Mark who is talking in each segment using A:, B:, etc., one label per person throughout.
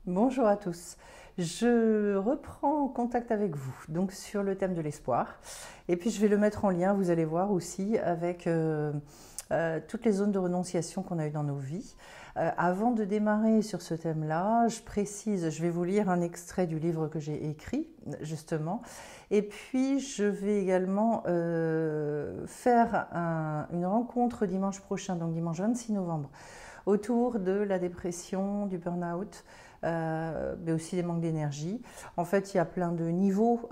A: Bonjour à tous. Je reprends contact avec vous, donc sur le thème de l'espoir. Et puis je vais le mettre en lien, vous allez voir aussi, avec toutes les zones de renonciation qu'on a eues dans nos vies. Avant de démarrer sur ce thème-là, je précise, je vais vous lire un extrait du livre que j'ai écrit, justement. Et puis je vais également faire une rencontre dimanche prochain, donc dimanche 26 novembre, autour de la dépression, du burn-out, mais aussi des manques d'énergie. En fait, il y a plein de niveaux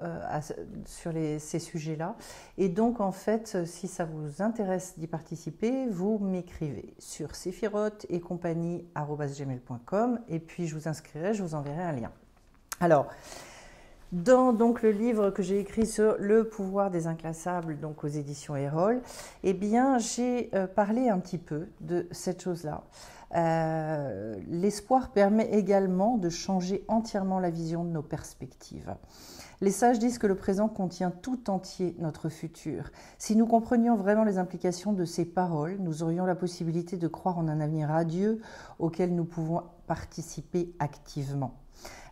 A: sur ces sujets-là. Et donc, en fait, si ça vous intéresse d'y participer, vous m'écrivez sur sephiroth et compagnie@gmail.com et puis je vous inscrirai, je vous enverrai un lien. Alors, dans donc, le livre que j'ai écrit sur le pouvoir des inclassables, donc aux éditions Erol, eh bien, j'ai parlé un petit peu de cette chose-là. L'espoir permet également de changer entièrement la vision de nos perspectives. Les sages disent que le présent contient tout entier notre futur. Si nous comprenions vraiment les implications de ces paroles, nous aurions la possibilité de croire en un avenir radieux auquel nous pouvons participer activement.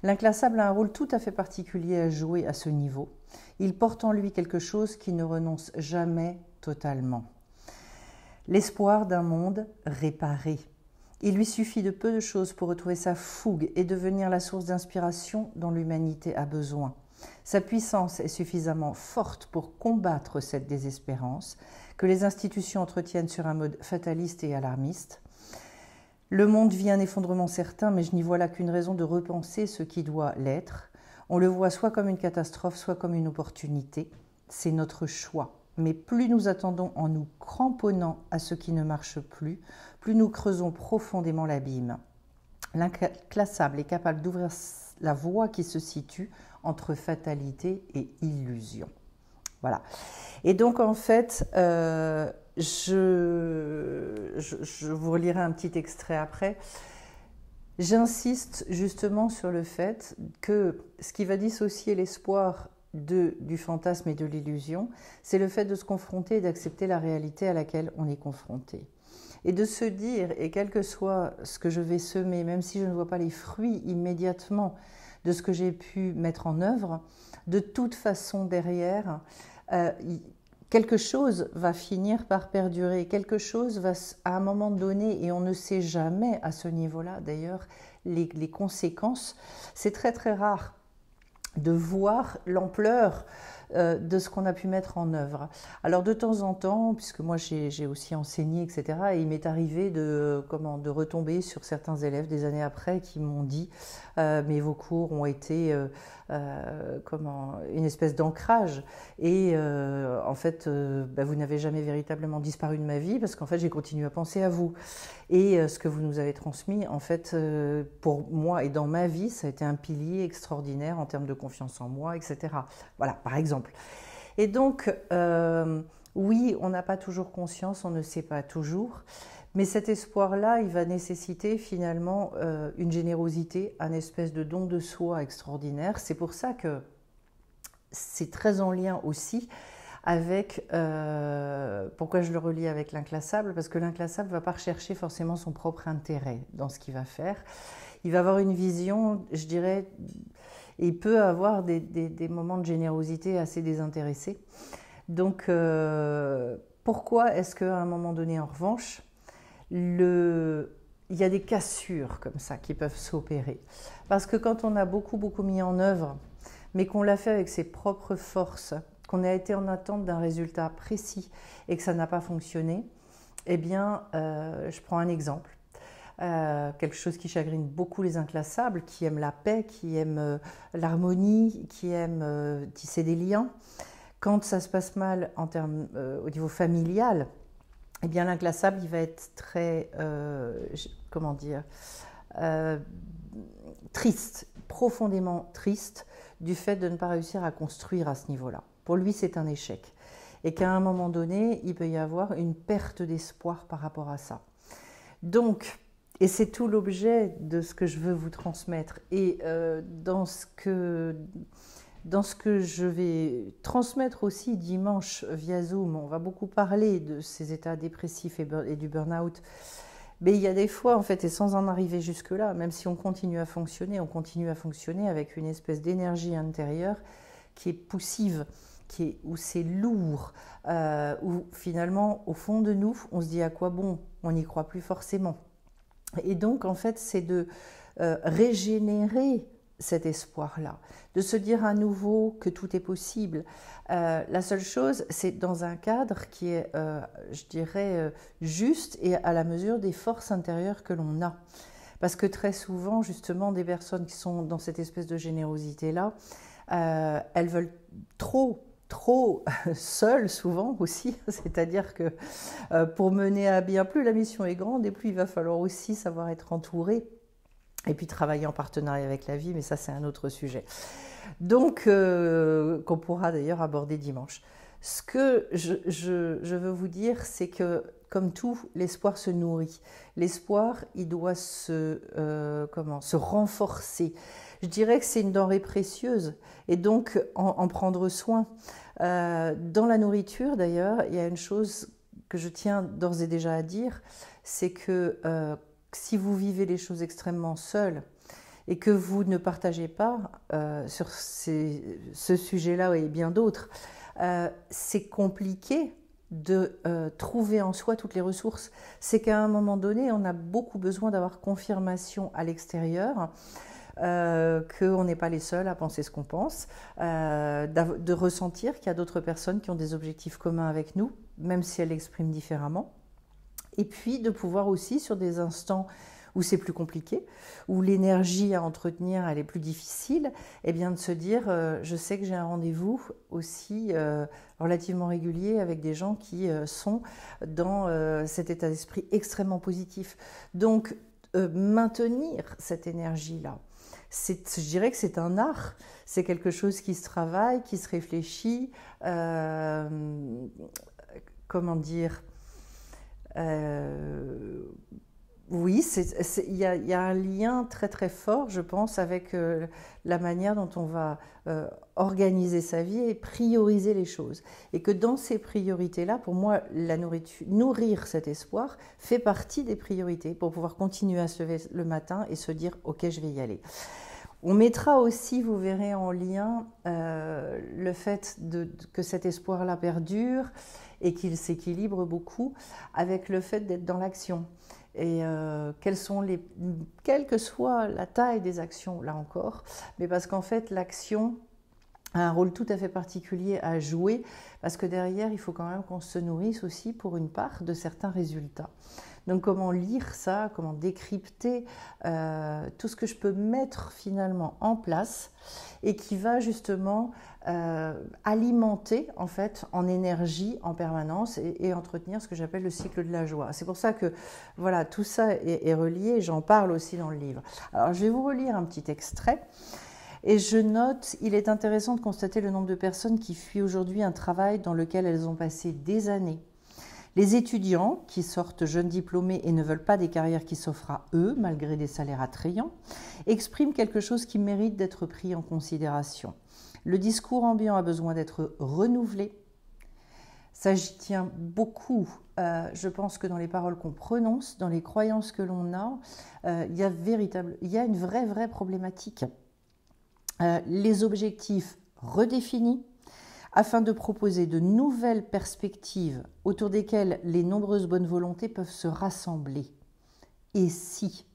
A: L'inclassable a un rôle tout à fait particulier à jouer à ce niveau. Il porte en lui quelque chose qui ne renonce jamais totalement. L'espoir d'un monde réparé. Il lui suffit de peu de choses pour retrouver sa fougue et devenir la source d'inspiration dont l'humanité a besoin. Sa puissance est suffisamment forte pour combattre cette désespérance que les institutions entretiennent sur un mode fataliste et alarmiste. Le monde vit un effondrement certain, mais je n'y vois là qu'une raison de repenser ce qui doit l'être. On le voit soit comme une catastrophe, soit comme une opportunité. C'est notre choix. Mais plus nous attendons en nous cramponnant à ce qui ne marche plus, plus nous creusons profondément l'abîme. L'inclassable est capable d'ouvrir la voie qui se situe entre fatalité et illusion. Voilà. Et donc, en fait, je vous relirai un petit extrait après. J'insiste justement sur le fait que ce qui va dissocier l'espoir du fantasme et de l'illusion, c'est le fait de se confronter et d'accepter la réalité à laquelle on est confronté. Et de se dire, et quel que soit ce que je vais semer, même si je ne vois pas les fruits immédiatement de ce que j'ai pu mettre en œuvre, de toute façon derrière, quelque chose va finir par perdurer, quelque chose va à un moment donné, et on ne sait jamais à ce niveau-là d'ailleurs les conséquences. C'est très très rare de voir l'ampleur de ce qu'on a pu mettre en œuvre. Alors de temps en temps, puisque moi j'ai aussi enseigné, etc., et il m'est arrivé de retomber sur certains élèves des années après qui m'ont dit mais vos cours ont été une espèce d'ancrage et en fait vous n'avez jamais véritablement disparu de ma vie parce qu'en fait j'ai continué à penser à vous et ce que vous nous avez transmis en fait pour moi et dans ma vie ça a été un pilier extraordinaire en termes de confiance en moi, etc. Voilà, par exemple. Et donc, oui, on n'a pas toujours conscience, on ne sait pas toujours, mais cet espoir-là, il va nécessiter finalement une générosité, un espèce de don de soi extraordinaire. C'est pour ça que c'est très en lien aussi avec, pourquoi je le relie avec l'inclassable, parce que l'inclassable ne va pas rechercher forcément son propre intérêt dans ce qu'il va faire. Il va avoir une vision, je dirais, et il peut avoir des moments de générosité assez désintéressés. Donc, pourquoi est-ce qu'à un moment donné, en revanche, il y a des cassures comme ça qui peuvent s'opérer? Parce que quand on a beaucoup mis en œuvre, mais qu'on l'a fait avec ses propres forces, qu'on a été en attente d'un résultat précis et que ça n'a pas fonctionné, eh bien, je prends un exemple. Quelque chose qui chagrine beaucoup les inclassables, qui aiment la paix, qui aiment l'harmonie, qui aiment tisser des liens. Quand ça se passe mal au niveau familial, eh bien l'inclassable il va être très, triste, profondément triste du fait de ne pas réussir à construire à ce niveau-là. Pour lui, c'est un échec. Et qu'à un moment donné, il peut y avoir une perte d'espoir par rapport à ça. Donc, et c'est tout l'objet de ce que je veux vous transmettre. Et dans ce que je vais transmettre aussi dimanche via Zoom, on va beaucoup parler de ces états dépressifs et du burn-out. Mais il y a des fois, en fait, et sans en arriver jusque-là, même si on continue à fonctionner avec une espèce d'énergie intérieure qui est poussive, où c'est lourd, où finalement, au fond de nous, on se dit à quoi bon, on n'y croit plus forcément. Et donc, en fait, c'est de régénérer cet espoir-là, de se dire à nouveau que tout est possible. La seule chose, c'est dans un cadre qui est, je dirais, juste et à la mesure des forces intérieures que l'on a. Parce que très souvent, justement, des personnes qui sont dans cette espèce de générosité-là, elles veulent trop seules souvent aussi, c'est-à-dire que pour mener à bien, plus la mission est grande et plus il va falloir aussi savoir être entouré. Et puis travailler en partenariat avec la vie, mais ça c'est un autre sujet. Donc, qu'on pourra d'ailleurs aborder dimanche. Ce que je veux vous dire, c'est que, comme tout, l'espoir se nourrit. L'espoir, il doit se renforcer. Je dirais que c'est une denrée précieuse, et donc en prendre soin. Dans la nourriture, d'ailleurs, il y a une chose que je tiens d'ores et déjà à dire, c'est que si vous vivez les choses extrêmement seuls et que vous ne partagez pas sur ce sujet-là et bien d'autres, c'est compliqué de trouver en soi toutes les ressources. C'est qu'à un moment donné, on a beaucoup besoin d'avoir confirmation à l'extérieur, qu'on n'est pas les seuls à penser ce qu'on pense, de ressentir qu'il y a d'autres personnes qui ont des objectifs communs avec nous, même si elles l'expriment différemment. Et puis de pouvoir aussi, sur des instants où c'est plus compliqué, où l'énergie à entretenir elle est plus difficile, eh bien de se dire je sais que j'ai un rendez-vous aussi relativement régulier avec des gens qui sont dans cet état d'esprit extrêmement positif. Donc maintenir cette énergie-là, je dirais que c'est un art, c'est quelque chose qui se travaille, qui se réfléchit, comment dire, oui, il y a un lien très très fort, je pense, avec la manière dont on va organiser sa vie et prioriser les choses. Et que dans ces priorités-là, pour moi, la nourriture, nourrir cet espoir fait partie des priorités pour pouvoir continuer à se lever le matin et se dire « Ok, je vais y aller ». On mettra aussi, vous verrez en lien, le fait que cet espoir-là perdure et qu'il s'équilibre beaucoup avec le fait d'être dans l'action. Et quelle que soit la taille des actions, là encore, mais parce qu'en fait l'action a un rôle tout à fait particulier à jouer, parce que derrière il faut quand même qu'on se nourrisse aussi pour une part de certains résultats. Donc comment lire ça, comment décrypter tout ce que je peux mettre finalement en place et qui va justement alimenter en fait en énergie en permanence et entretenir ce que j'appelle le cycle de la joie. C'est pour ça que voilà, tout ça est relié, j'en parle aussi dans le livre. Alors je vais vous relire un petit extrait. Et je note, il est intéressant de constater le nombre de personnes qui fuient aujourd'hui un travail dans lequel elles ont passé des années. Les étudiants, qui sortent jeunes diplômés et ne veulent pas des carrières qui s'offrent à eux, malgré des salaires attrayants, expriment quelque chose qui mérite d'être pris en considération. Le discours ambiant a besoin d'être renouvelé. Ça, j'y tiens beaucoup. Je pense que dans les paroles qu'on prononce, dans les croyances que l'on a, il y a une vraie problématique. Les objectifs redéfinis, afin de proposer de nouvelles perspectives autour desquelles les nombreuses bonnes volontés peuvent se rassembler. Et si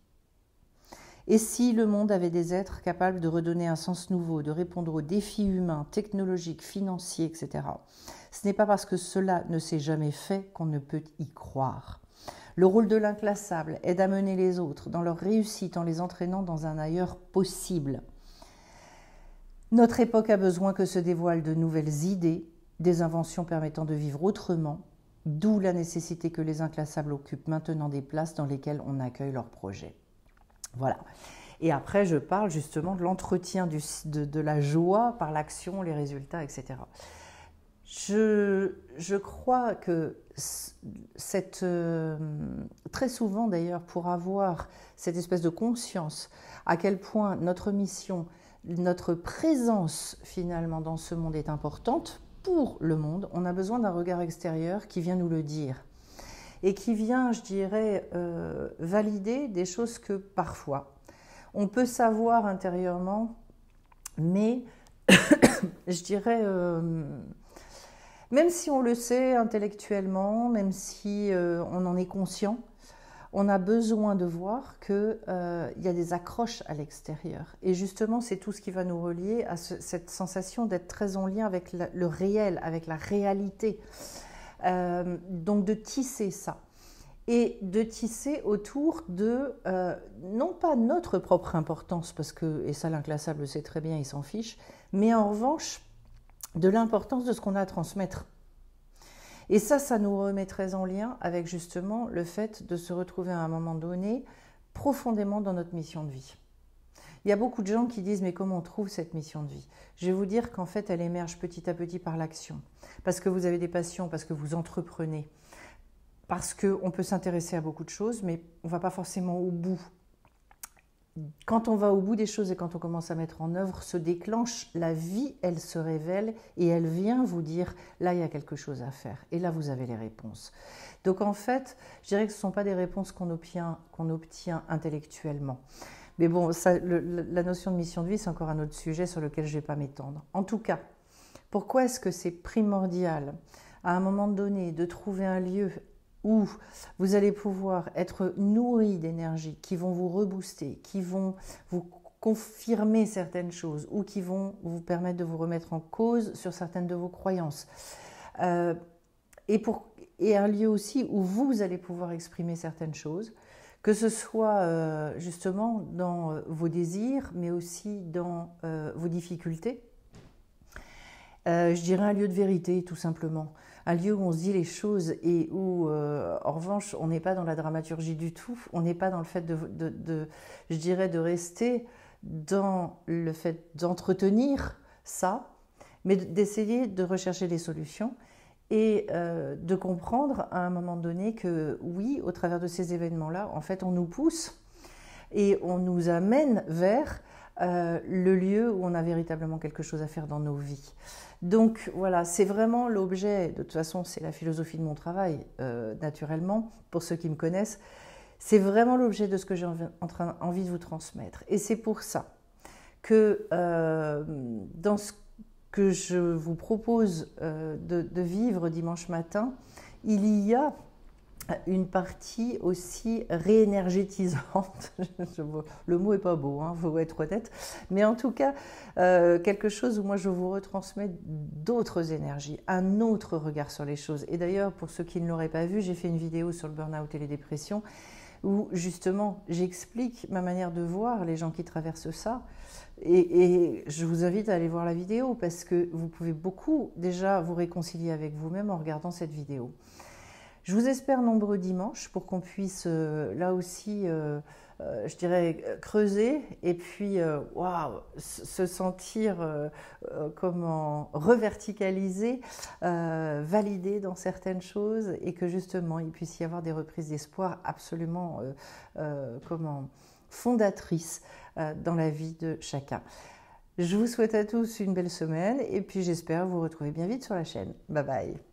A: le monde avait des êtres capables de redonner un sens nouveau, de répondre aux défis humains, technologiques, financiers, etc. Ce n'est pas parce que cela ne s'est jamais fait qu'on ne peut y croire. Le rôle de l'inclassable est d'amener les autres dans leur réussite en les entraînant dans un ailleurs possible. Notre époque a besoin que se dévoilent de nouvelles idées, des inventions permettant de vivre autrement, d'où la nécessité que les inclassables occupent maintenant des places dans lesquelles on accueille leurs projets. Voilà. Et après, je parle justement de l'entretien de la joie par l'action, les résultats, etc. Je crois que très souvent d'ailleurs, pour avoir cette espèce de conscience à quel point notre mission, notre présence finalement dans ce monde est importante pour le monde, on a besoin d'un regard extérieur qui vient nous le dire. et qui vient, je dirais, valider des choses que parfois on peut savoir intérieurement, mais je dirais, même si on le sait intellectuellement, même si on en est conscient, on a besoin de voir qu'il y a des accroches à l'extérieur. Et justement, c'est tout ce qui va nous relier à cette sensation d'être très en lien avec le réel, avec la réalité. Donc de tisser ça. Et de tisser autour de, non pas notre propre importance, parce que, et ça l'inclassable le sait très bien, il s'en fiche, mais en revanche, de l'importance de ce qu'on a à transmettre. Et ça nous remet très en lien avec justement le fait de se retrouver à un moment donné profondément dans notre mission de vie. Il y a beaucoup de gens qui disent « mais comment on trouve cette mission de vie ?» Je vais vous dire qu'en fait elle émerge petit à petit par l'action, parce que vous avez des passions, parce que vous entreprenez, parce qu'on peut s'intéresser à beaucoup de choses, mais on ne va pas forcément au bout. Quand on va au bout des choses et quand on commence à mettre en œuvre, se déclenche la vie, elle se révèle et elle vient vous dire « là, il y a quelque chose à faire ». Et là, vous avez les réponses. Donc en fait, je dirais que ce ne sont pas des réponses qu'on obtient intellectuellement. Mais bon, ça, la notion de mission de vie, c'est encore un autre sujet sur lequel je ne vais pas m'étendre. En tout cas, pourquoi est-ce que c'est primordial, à un moment donné, de trouver un lieu où vous allez pouvoir être nourri d'énergie, qui vont vous rebooster, qui vont vous confirmer certaines choses ou qui vont vous permettre de vous remettre en cause sur certaines de vos croyances. Et un lieu aussi où vous allez pouvoir exprimer certaines choses, que ce soit justement dans vos désirs, mais aussi dans vos difficultés. Je dirais un lieu de vérité, tout simplement. Un lieu où on se dit les choses et où, en revanche, on n'est pas dans la dramaturgie du tout. On n'est pas dans le fait je dirais, de rester dans le fait d'entretenir ça, mais d'essayer de rechercher des solutions et de comprendre à un moment donné que, oui, au travers de ces événements-là, en fait, on nous pousse et on nous amène vers le lieu où on a véritablement quelque chose à faire dans nos vies. Donc voilà, c'est vraiment l'objet, de toute façon c'est la philosophie de mon travail, naturellement, pour ceux qui me connaissent, c'est vraiment l'objet de ce que j'ai envie de vous transmettre. Et c'est pour ça que dans ce que je vous propose de vivre dimanche matin, il y a une partie aussi réénergétisante. Le mot n'est pas beau, il faut être honnête, mais en tout cas, quelque chose où moi je vous retransmets d'autres énergies, un autre regard sur les choses. Et d'ailleurs, pour ceux qui ne l'auraient pas vu, j'ai fait une vidéo sur le burn-out et les dépressions, où justement j'explique ma manière de voir les gens qui traversent ça. Et je vous invite à aller voir la vidéo, parce que vous pouvez beaucoup déjà vous réconcilier avec vous-même en regardant cette vidéo. Je vous espère nombreux dimanche pour qu'on puisse là aussi, je dirais, creuser et puis se sentir comment reverticaliser, valider dans certaines choses et que justement il puisse y avoir des reprises d'espoir absolument fondatrices dans la vie de chacun. Je vous souhaite à tous une belle semaine et puis j'espère vous retrouver bien vite sur la chaîne. Bye bye.